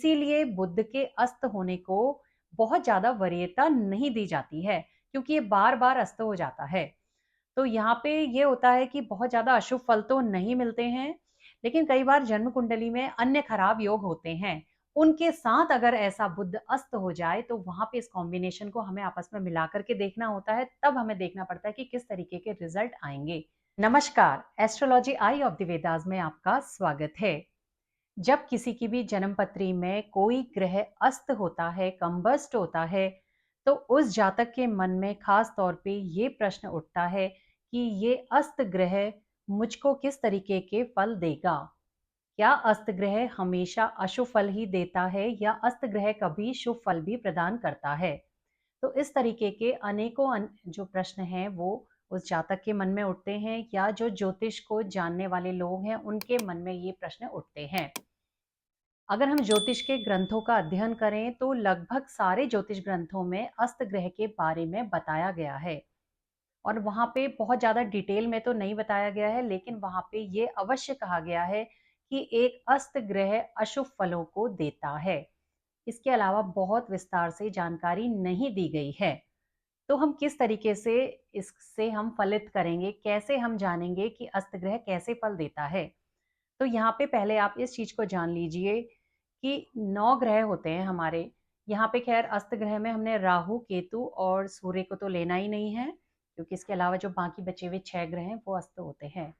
इसीलिए बुध के अस्त होने को बहुत ज़्यादा वरीयता नहीं दी जाती है, क्योंकि ये बार-बार अस्त हो जाता है। तो यहाँ पे ये होता है कि बहुत ज़्यादा अशुभ फल तो नहीं मिलते हैं, लेकिन कई बार जन्म कुंडली में अन्य खराब योग होते हैं। उनके साथ अगर ऐसा बुध अस्त हो जाए, तो वहाँ पे इस कॉम्बिनेशन को हमें आपस में मिला कर के देखना होता है, तब हमें देखना पड़ता है कि किस तरीके के रिज़ल्ट आएँगे। नमस्कार, astrology I of the Vedas में आपका स्वागत है। जब किसी की भी जन्म पत्री में कोई ग्रह अस्त होता है, कंबस्ट होता है, तो उस जातक के मन में खास तौर पे ये प्रश्न उठता है कि ये अस्त ग्रह मुझको किस तरीके के फल देगा? क्या अस्त ग्रह हमेशा अशुभ फल ही देता है या अस्त ग्रह कभी शुभ फल भी प्रदान करता है? तो इस तरीके के अनेकों जो प्रश्न हैं वो उस जातक के मन में उठते हैं, या जो ज्योतिष को जानने वाले लोग हैं उनके मन में ये प्रश्न उठते हैं। अगर हम ज्योतिष के ग्रंथों का अध्ययन करें तो लगभग सारे ज्योतिष ग्रंथों में अस्त ग्रह के बारे में बताया गया है, और वहाँ पे बहुत ज़्यादा डिटेल में तो नहीं बताया गया है, लेकिन वहाँ पे ये अवश्य कहा गया है कि एक अस्त ग्रह अशुभ फलों को देता है। इसके अलावा बहुत विस्तार से जानकारी नहीं दी गई है। तो हम किस तरीके से इससे हम फलित करेंगे, कैसे हम जानेंगे कि अस्त ग्रह कैसे फल देता है? तो यहाँ पे पहले आप इस चीज को जान लीजिए कि 9 ग्रह होते हैं हमारे। यहाँ पे खैर अस्त ग्रह में हमने राहु, केतु और सूर्य को तो लेना ही नहीं है, क्योंकि इसके अलावा जो बाकी बचे हुए 6 ग्रह हैं वो अस्त होते हैं।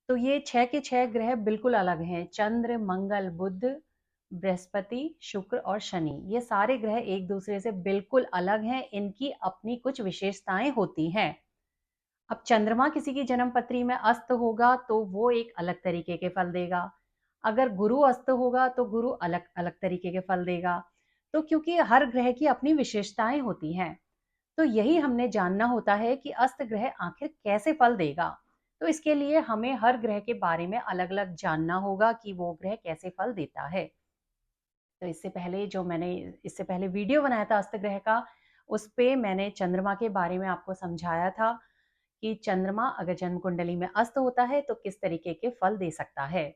तो ये 6 के 6 ग्रह बिल्कुल अलग हैं। चंद्र, मंगल, बुध, बृहस्पति, शुक्र और शनि, ये सारे ग्रह एक दूसरे से बिल्कुल अलग हैं। इनकी अपनी कुछ विशेषताएं होती हैं। अब चंद्रमा किसी की जन्म पत्री में अस्त होगा तो वो एक अलग तरीके के फल देगा। अगर गुरु अस्त होगा तो गुरु अलग अलग तरीके के फल देगा। तो क्योंकि हर ग्रह की अपनी विशेषताएं होती हैं, तो यही हमने जानना होता है कि अस्त ग्रह आखिर कैसे फल देगा। तो इसके लिए हमें हर ग्रह के बारे में अलग अलग जानना होगा कि वो ग्रह कैसे फल देता है। तो इससे पहले वीडियो बनाया था अस्त ग्रह का, उस पे मैंने चंद्रमा के बारे में आपको समझाया था कि चंद्रमा अगर जन्म कुंडली में अस्त होता है तो किस तरीके के फल दे सकता है।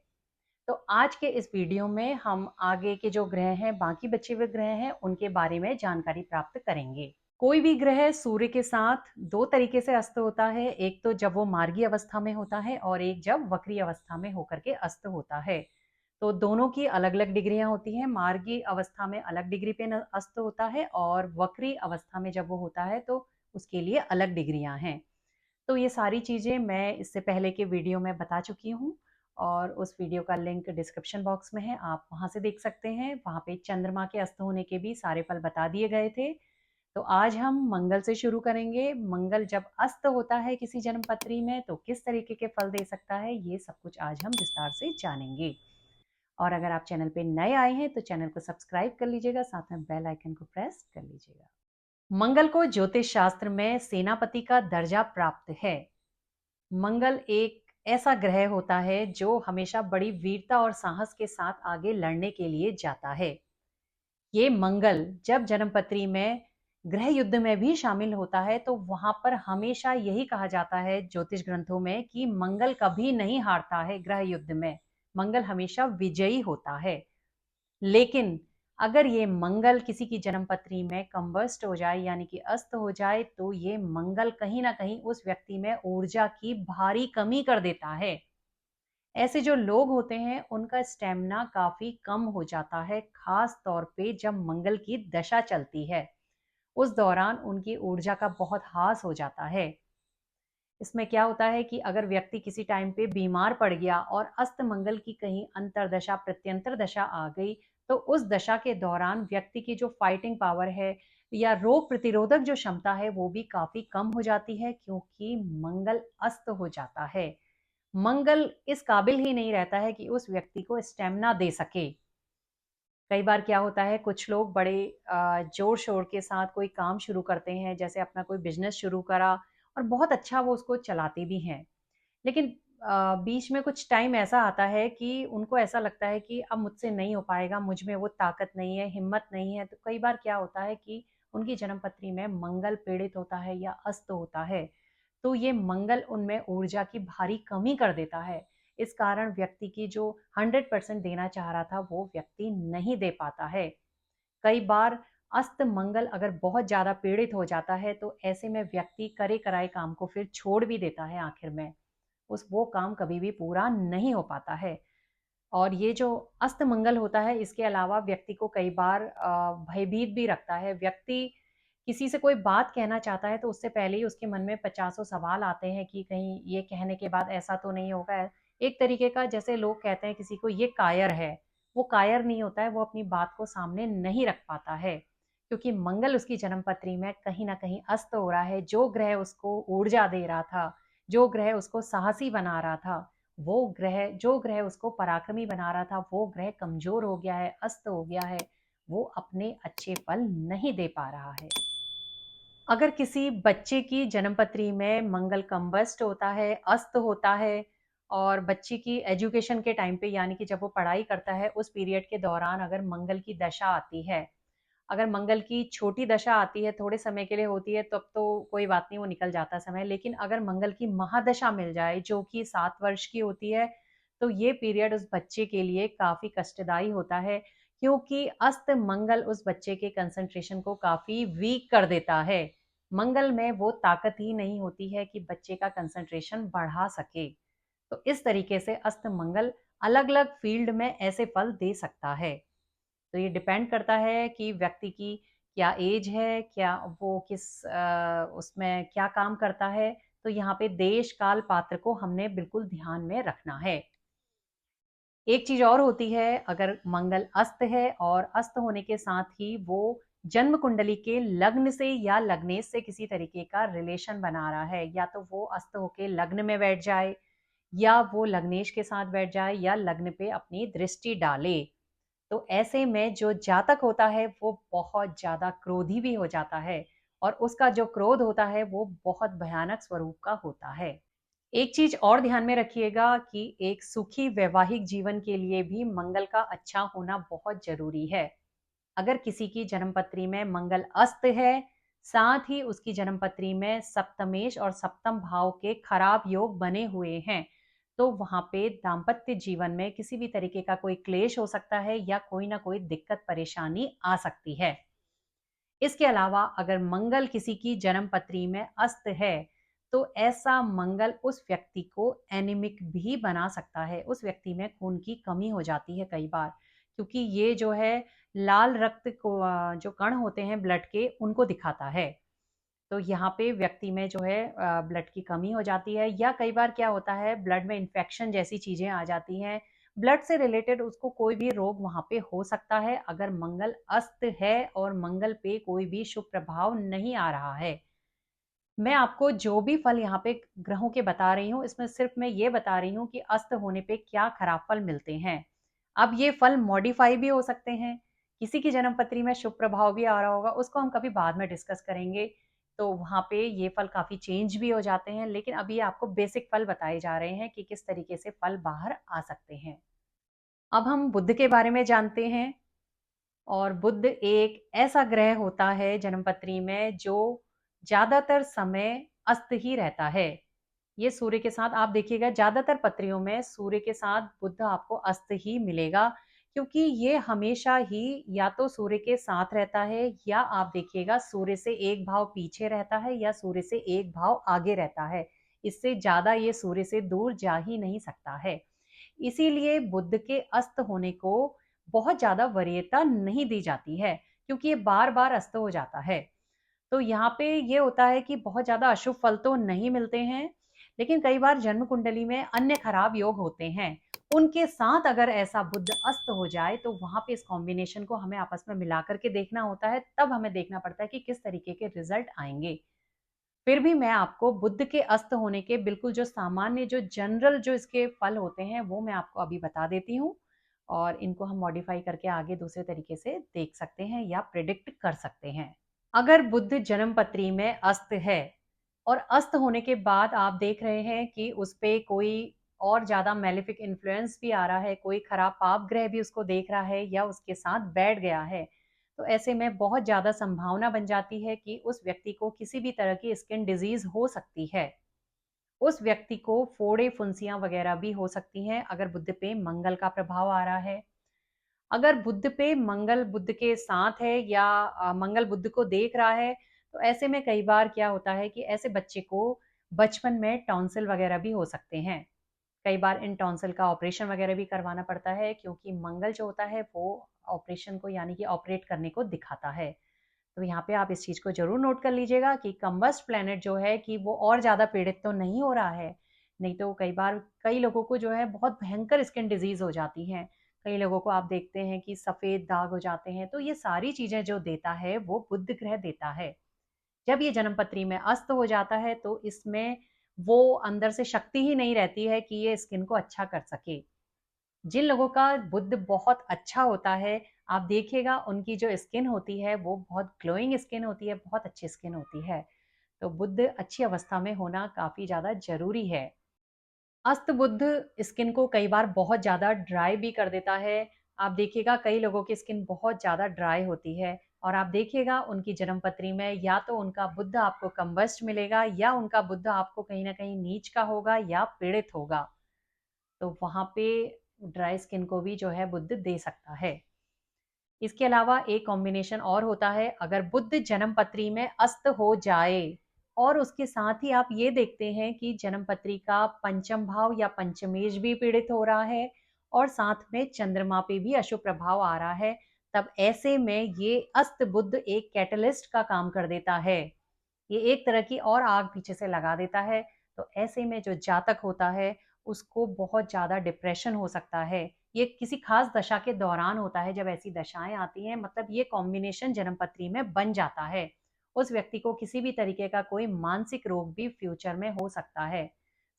तो आज के इस वीडियो में हम आगे के जो ग्रह हैं, बाकी बचे हुए ग्रह हैं, उनके बारे में जानकारी प्राप्त करेंगे। कोई भी ग्रह सूर्य के साथ दो तरीके से अस्त होता है, एक तो जब वो मार्गी अवस्था में होता है और एक जब वक्री अवस्था में होकर के अस्त होता है। तो दोनों की अलग अलग डिग्रियां होती हैं। मार्गी अवस्था में अलग डिग्री पे अस्त होता है, और वक्री अवस्था में जब वो होता है तो उसके लिए अलग डिग्रियां हैं। तो ये सारी चीज़ें मैं इससे पहले के वीडियो में बता चुकी हूँ, और उस वीडियो का लिंक डिस्क्रिप्शन बॉक्स में है, आप वहाँ से देख सकते हैं। वहाँ पे चंद्रमा के अस्त होने के भी सारे फल बता दिए गए थे। तो आज हम मंगल से शुरू करेंगे। मंगल जब अस्त होता है किसी जन्म पत्री में तो किस तरीके के फल दे सकता है, ये सब कुछ आज हम विस्तार से जानेंगे। और अगर आप चैनल पे नए आए हैं तो चैनल को सब्सक्राइब कर लीजिएगा, साथ में बेल आइकन को प्रेस कर लीजिएगा। मंगल को ज्योतिष शास्त्र में सेनापति का दर्जा प्राप्त है। मंगल एक ऐसा ग्रह होता है जो हमेशा बड़ी वीरता और साहस के साथ आगे लड़ने के लिए जाता है। ये मंगल जब जन्मपत्री में ग्रह युद्ध में भी शामिल होता है तो वहां पर हमेशा यही कहा जाता है ज्योतिष ग्रंथों में कि मंगल कभी नहीं हारता है ग्रह युद्ध में, मंगल हमेशा विजयी होता है। लेकिन अगर ये मंगल किसी की जन्म पत्री में कंबस्ट हो जाए, यानी कि अस्त हो जाए, तो ये मंगल कहीं ना कहीं उस व्यक्ति में ऊर्जा की भारी कमी कर देता है। ऐसे जो लोग होते हैं उनका स्टेमिना काफी कम हो जाता है, खास तौर पे जब मंगल की दशा चलती है। उस दौरान उनकी ऊर्जा का बहुत हास हो जाता है। इसमें क्या होता है कि अगर व्यक्ति किसी टाइम पे बीमार पड़ गया और अस्त मंगल की कहीं अंतरदशा प्रत्यंतर दशा आ गई, तो उस दशा के दौरान व्यक्ति की जो फाइटिंग पावर है या रोग प्रतिरोधक जो क्षमता है वो भी काफी कम हो जाती है, क्योंकि मंगल अस्त हो जाता है। मंगल इस काबिल ही नहीं रहता है कि उस व्यक्ति को स्टेमिना दे सके। कई बार क्या होता है, कुछ लोग बड़े जोर शोर के साथ कोई काम शुरू करते हैं, जैसे अपना कोई बिजनेस शुरू करा और बहुत अच्छा वो उसको चलाते भी हैं, लेकिन बीच में कुछ टाइम ऐसा आता है कि उनको ऐसा लगता है कि अब मुझसे नहीं हो पाएगा, मुझ में वो ताकत नहीं है, हिम्मत नहीं है। तो कई बार क्या होता है कि उनकी जन्म पत्री में मंगल पीड़ित होता है या अस्त होता है, तो ये मंगल उनमें ऊर्जा की भारी कमी कर देता है। इस कारण व्यक्ति की जो 100% देना चाह रहा था वो व्यक्ति नहीं दे पाता है। कई बार अस्त मंगल अगर बहुत ज़्यादा पीड़ित हो जाता है तो ऐसे में व्यक्ति करे कराए काम को फिर छोड़ भी देता है आखिर में। वो काम कभी भी पूरा नहीं हो पाता है। और ये जो अस्त मंगल होता है इसके अलावा व्यक्ति को कई बार भयभीत भी रखता है। व्यक्ति किसी से कोई बात कहना चाहता है तो उससे पहले ही उसके मन में पचासों सवाल आते हैं कि कहीं ये कहने के बाद ऐसा तो नहीं होगा। एक तरीके का जैसे लोग कहते हैं किसी को ये कायर है, वो कायर नहीं होता है, वो अपनी बात को सामने नहीं रख पाता है क्योंकि मंगल उसकी जन्म पत्री में कहीं ना कहीं अस्त हो रहा है। जो ग्रह उसको ऊर्जा दे रहा था, जो ग्रह उसको साहसी बना रहा था, वो ग्रह जो ग्रह उसको पराक्रमी बना रहा था वो ग्रह कमजोर हो गया है, अस्त हो गया है। वो अपने अच्छे फल नहीं दे पा रहा है। अगर किसी बच्चे की जन्मपत्री में मंगल कंबस्ट होता है, अस्त होता है और बच्चे की एजुकेशन के टाइम पे यानी कि जब वो पढ़ाई करता है उस पीरियड के दौरान अगर मंगल की दशा आती है, अगर मंगल की छोटी दशा आती है, थोड़े समय के लिए होती है, तब तो कोई बात नहीं, वो निकल जाता समय। लेकिन अगर मंगल की महादशा मिल जाए जो कि 7 वर्ष की होती है, तो ये पीरियड उस बच्चे के लिए काफी कष्टदायी होता है क्योंकि अस्त मंगल उस बच्चे के कंसंट्रेशन को काफी वीक कर देता है। मंगल में वो ताकत ही नहीं होती है कि बच्चे का कंसंट्रेशन बढ़ा सके। तो इस तरीके से अस्त मंगल अलग अलग फील्ड में ऐसे फल दे सकता है। तो ये डिपेंड करता है कि व्यक्ति की क्या एज है, क्या वो उसमें क्या काम करता है। तो यहाँ पे देश काल पात्र को हमने बिल्कुल ध्यान में रखना है। एक चीज और होती है, अगर मंगल अस्त है और अस्त होने के साथ ही वो जन्म कुंडली के लग्न से या लग्नेश से किसी तरीके का रिलेशन बना रहा है, या तो वो अस्त होके लग्न में बैठ जाए या वो लग्नेश के साथ बैठ जाए या लग्न पे अपनी दृष्टि डाले, तो ऐसे में जो जातक होता है वो बहुत ज्यादा क्रोधी भी हो जाता है और उसका जो क्रोध होता है वो बहुत भयानक स्वरूप का होता है। एक चीज और ध्यान में रखिएगा कि एक सुखी वैवाहिक जीवन के लिए भी मंगल का अच्छा होना बहुत जरूरी है। अगर किसी की जन्मपत्री में मंगल अस्त है, साथ ही उसकी जन्मपत्री में सप्तमेश और सप्तम भाव के खराब योग बने हुए हैं, तो वहां पे दाम्पत्य जीवन में किसी भी तरीके का कोई क्लेश हो सकता है या कोई ना कोई दिक्कत परेशानी आ सकती है। इसके अलावा अगर मंगल किसी की जन्म पत्री में अस्त है तो ऐसा मंगल उस व्यक्ति को एनीमिक भी बना सकता है। उस व्यक्ति में खून की कमी हो जाती है कई बार, क्योंकि ये जो है लाल रक्त को जो कण होते हैं ब्लड के उनको दिखाता है। तो यहाँ पे व्यक्ति में जो है ब्लड की कमी हो जाती है, या कई बार क्या होता है ब्लड में इन्फेक्शन जैसी चीजें आ जाती हैं, ब्लड से रिलेटेड उसको कोई भी रोग वहां पे हो सकता है अगर मंगल अस्त है और मंगल पे कोई भी शुभ प्रभाव नहीं आ रहा है। मैं आपको जो भी फल यहाँ पे ग्रहों के बता रही हूँ इसमें सिर्फ मैं ये बता रही हूँ कि अस्त होने पे क्या खराब फल मिलते हैं। अब ये फल मॉडिफाई भी हो सकते हैं, किसी की जन्म पत्री में शुभ प्रभाव भी आ रहा होगा, उसको हम कभी बाद में डिस्कस करेंगे। तो वहां पे ये फल काफी चेंज भी हो जाते हैं, लेकिन अभी आपको बेसिक फल बताए जा रहे हैं कि किस तरीके से फल बाहर आ सकते हैं। अब हम बुध के बारे में जानते हैं। और बुध एक ऐसा ग्रह होता है जन्मपत्री में जो ज्यादातर समय अस्त ही रहता है। ये सूर्य के साथ आप देखिएगा ज्यादातर पत्रियों में सूर्य के साथ बुध आपको अस्त ही मिलेगा, क्योंकि ये हमेशा ही या तो सूर्य के साथ रहता है या आप देखिएगा सूर्य से एक भाव पीछे रहता है या सूर्य से एक भाव आगे रहता है। इससे ज्यादा ये सूर्य से दूर जा ही नहीं सकता है। इसीलिए बुध के अस्त होने को बहुत ज्यादा वरीयता नहीं दी जाती है, क्योंकि ये बार बार अस्त हो जाता है। तो यहाँ पे ये होता है कि बहुत ज्यादा अशुभ फल तो नहीं मिलते हैं, लेकिन कई बार जन्म कुंडली में अन्य खराब योग होते हैं, उनके साथ अगर ऐसा बुध अस्त हो जाए तो वहां पे इस कॉम्बिनेशन को हमें आपस में मिला करके देखना होता है, तब हमें देखना पड़ता है कि किस तरीके के रिजल्ट आएंगे। फिर भी मैं आपको बुध के अस्त होने के बिल्कुल जो सामान्य जो जनरल जो इसके फल होते हैं वो मैं आपको अभी बता देती हूँ, और इनको हम मॉडिफाई करके आगे दूसरे तरीके से देख सकते हैं या प्रिडिक्ट कर सकते हैं। अगर बुध जन्म पत्री में अस्त है और अस्त होने के बाद आप देख रहे हैं कि उस पे कोई और ज्यादा मेलिफिक इन्फ्लुएंस भी आ रहा है, कोई खराब पाप ग्रह भी उसको देख रहा है या उसके साथ बैठ गया है, तो ऐसे में बहुत ज्यादा संभावना बन जाती है कि उस व्यक्ति को किसी भी तरह की स्किन डिजीज हो सकती है। उस व्यक्ति को फोड़े फुंसियां वगैरह भी हो सकती हैं अगर बुध पे मंगल का प्रभाव आ रहा है। अगर बुध पे मंगल बुध के साथ है या मंगल बुध को देख रहा है, तो ऐसे में कई बार क्या होता है कि ऐसे बच्चे को बचपन में टॉन्सिल वगैरह भी हो सकते हैं। कई बार इन टॉन्सिल का ऑपरेशन वगैरह भी करवाना पड़ता है, क्योंकि मंगल जो होता है वो ऑपरेशन को यानी कि ऑपरेट करने को दिखाता है। तो यहाँ पे आप इस चीज को जरूर नोट कर लीजिएगा कि कंबस्ट प्लेनेट जो है कि वो और ज्यादा पीड़ित तो नहीं हो रहा है। नहीं तो कई बार कई लोगों को जो है बहुत भयंकर स्किन डिजीज हो जाती है। कई लोगों को आप देखते हैं कि सफेद दाग हो जाते हैं। तो ये सारी चीजें जो देता है वो बुध ग्रह देता है। जब ये जन्म पत्री में अस्त हो जाता है तो इसमें वो अंदर से शक्ति ही नहीं रहती है कि ये स्किन को अच्छा कर सके। जिन लोगों का बुध बहुत अच्छा होता है, आप देखिएगा उनकी जो स्किन होती है वो बहुत ग्लोइंग स्किन होती है, बहुत अच्छी स्किन होती है। तो बुध अच्छी अवस्था में होना काफी ज्यादा जरूरी है। अस्त बुध स्किन को कई बार बहुत ज़्यादा ड्राई भी कर देता है। आप देखिएगा कई लोगों की स्किन बहुत ज़्यादा ड्राई होती है, और आप देखिएगा उनकी जन्म पत्री में या तो उनका बुध आपको कम्बस्ट मिलेगा या उनका बुध आपको कहीं ना कहीं नीच का होगा या पीड़ित होगा। तो वहां पे ड्राई स्किन को भी जो है बुध दे सकता है। इसके अलावा एक कॉम्बिनेशन और होता है, अगर बुध जन्म पत्री में अस्त हो जाए और उसके साथ ही आप ये देखते हैं कि जन्म पत्री का पंचम भाव या पंचमेश भी पीड़ित हो रहा है और साथ में चंद्रमा पे भी अशुभ प्रभाव आ रहा है, तब ऐसे में ये अस्त बुध एक कैटलिस्ट का काम कर देता है। ये एक तरह की और आग पीछे से लगा देता है। तो ऐसे में जो जातक होता है उसको बहुत ज्यादा डिप्रेशन हो सकता है। ये किसी खास दशा के दौरान होता है जब ऐसी दशाएं आती हैं, मतलब ये कॉम्बिनेशन जन्मपत्री में बन जाता है। उस व्यक्ति को किसी भी तरीके का कोई मानसिक रोग भी फ्यूचर में हो सकता है।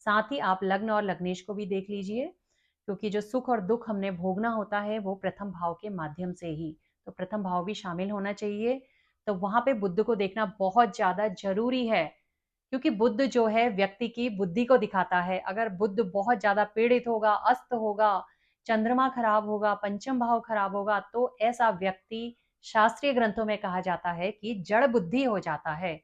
साथ ही आप लग्न और लग्नेश को भी देख लीजिए, क्योंकि जो सुख और दुख हमने भोगना होता है वो प्रथम भाव के माध्यम से ही, तो प्रथम भाव भी शामिल होना चाहिए। तो वहां पे बुद्ध को देखना बहुत ज्यादा जरूरी है, क्योंकि बुद्ध जो है व्यक्ति की बुद्धि को दिखाता है। अगर बुद्ध बहुत ज्यादा पीड़ित होगा, अस्त होगा, चंद्रमा खराब होगा, पंचम भाव खराब होगा, तो ऐसा व्यक्ति शास्त्रीय ग्रंथों में कहा जाता है कि जड़ बुद्धि हो जाता है,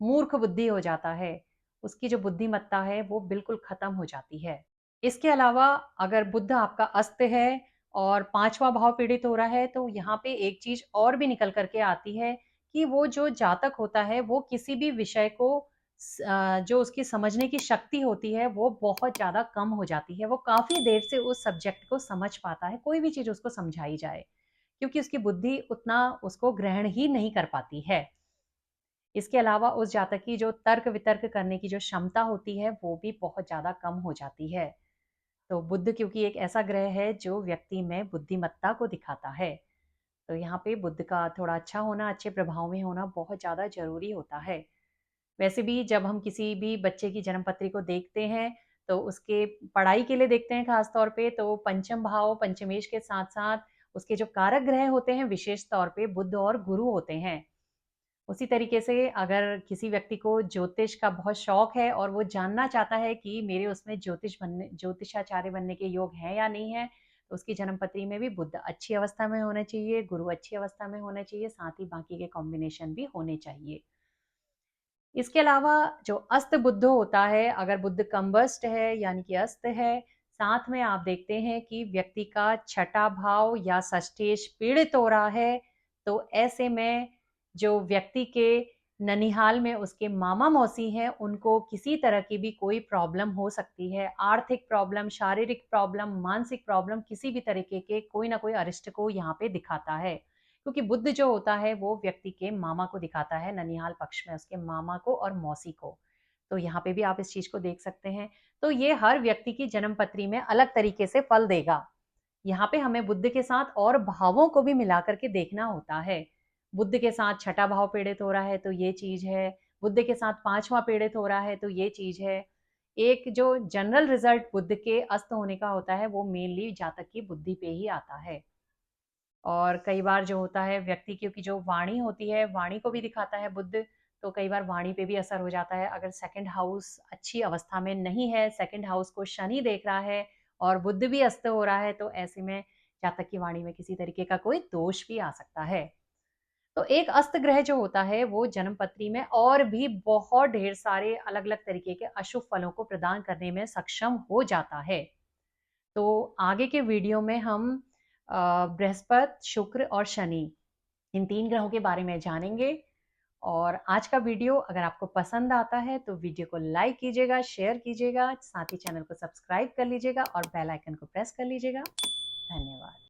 मूर्ख बुद्धि हो जाता है। उसकी जो बुद्धिमत्ता है वो बिल्कुल खत्म हो जाती है। इसके अलावा अगर बुध आपका अस्त है और पांचवा भाव पीड़ित हो रहा है, तो यहाँ पे एक चीज और भी निकल करके आती है कि वो जो जातक होता है वो किसी भी विषय को जो उसकी समझने की शक्ति होती है वो बहुत ज्यादा कम हो जाती है। वो काफी देर से उस सब्जेक्ट को समझ पाता है, कोई भी चीज उसको समझाई जाए, क्योंकि उसकी बुद्धि उतना उसको ग्रहण ही नहीं कर पाती है। इसके अलावा उस जातक की जो तर्क वितर्क करने की जो क्षमता होती है वो भी बहुत ज्यादा कम हो जाती है। तो बुध क्योंकि एक ऐसा ग्रह है जो व्यक्ति में बुद्धिमत्ता को दिखाता है, तो यहाँ पे बुध का थोड़ा अच्छा होना, अच्छे प्रभाव में होना बहुत ज्यादा जरूरी होता है। वैसे भी जब हम किसी भी बच्चे की जन्म पत्री को देखते हैं तो उसके पढ़ाई के लिए देखते हैं खास तौर पे, तो पंचम भाव पंचमेश के साथ साथ उसके जो कारक ग्रह होते हैं विशेष तौर पे बुध और गुरु होते हैं। उसी तरीके से अगर किसी व्यक्ति को ज्योतिष का बहुत शौक है और वो जानना चाहता है कि मेरे उसमें ज्योतिषाचार्य बनने के योग हैं या नहीं है, तो उसकी जन्म पत्री में भी बुध अच्छी अवस्था में होना चाहिए, गुरु अच्छी अवस्था में होना चाहिए, साथ ही बाकी के कॉम्बिनेशन भी होने चाहिए। इसके अलावा जो अस्त बुद्ध होता है, अगर बुद्ध कंबस्ट है यानी कि अस्त है, साथ में आप देखते हैं कि व्यक्ति का छठा भाव या षष्ठेश पीड़ित हो रहा है, तो ऐसे में जो व्यक्ति के ननिहाल में उसके मामा मौसी हैं उनको किसी तरह की भी कोई प्रॉब्लम हो सकती है। आर्थिक प्रॉब्लम, शारीरिक प्रॉब्लम, मानसिक प्रॉब्लम, किसी भी तरीके के कोई ना कोई अरिष्ट को यहाँ पे दिखाता है, क्योंकि बुद्ध जो होता है वो व्यक्ति के मामा को दिखाता है, ननिहाल पक्ष में उसके मामा को और मौसी को। तो यहाँ पे भी आप इस चीज को देख सकते हैं। तो ये हर व्यक्ति की जन्म पत्री में अलग तरीके से फल देगा। यहाँ पे हमें बुद्ध के साथ और भावों को भी मिला करके देखना होता है। बुद्ध के साथ छठा भाव पीड़ित हो रहा है तो ये चीज है, बुद्ध के साथ पांचवा पीड़ित हो रहा है तो ये चीज है। एक जो जनरल रिजल्ट बुद्ध के अस्त होने का होता है वो मेनली जातक की बुद्धि पे ही आता है। और कई बार जो होता है व्यक्ति की जो वाणी होती है, वाणी को भी दिखाता है बुद्ध, तो कई बार वाणी पे भी असर हो जाता है। अगर सेकंड हाउस अच्छी अवस्था में नहीं है, सेकंड हाउस को शनि देख रहा है और बुद्ध भी अस्त हो रहा है, तो ऐसे में जातक की वाणी में किसी तरीके का कोई दोष भी आ सकता है। तो एक अस्त ग्रह जो होता है वो जन्म पत्री में और भी बहुत ढेर सारे अलग अलग तरीके के अशुभ फलों को प्रदान करने में सक्षम हो जाता है। तो आगे के वीडियो में हम बृहस्पति, शुक्र और शनि इन 3 ग्रहों के बारे में जानेंगे। और आज का वीडियो अगर आपको पसंद आता है तो वीडियो को लाइक कीजिएगा, शेयर कीजिएगा, साथ ही चैनल को सब्सक्राइब कर लीजिएगा और बेल आइकन को प्रेस कर लीजिएगा। धन्यवाद।